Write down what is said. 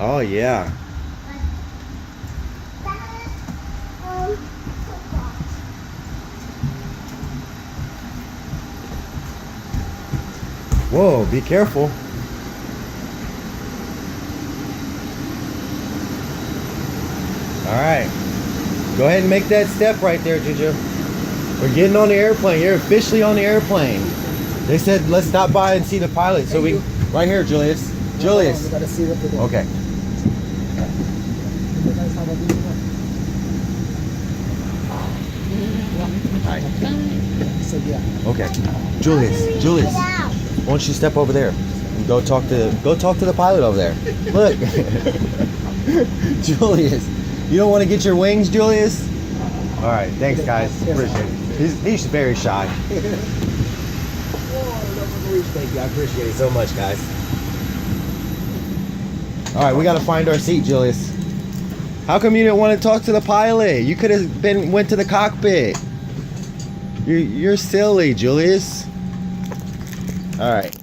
Oh yeah. Whoa, be careful. All right. Go ahead and make that step right there, Ginger. We're getting on the airplane. You're officially on the airplane. They said let's stop by and see the pilot. So we right here, Julius. Julius. Okay. Okay. Julius. Why don't you step over there and go talk to the pilot over there. Look. Julius. You don't want to get your wings, Julius? All right, thanks guys. Appreciate it. He's very shy. Thank you. I appreciate it so much, guys. All right, we got to find our seat, Julius. How come you didn't want to talk to the pilot? You could have went to the cockpit. You're silly, Julius. All right.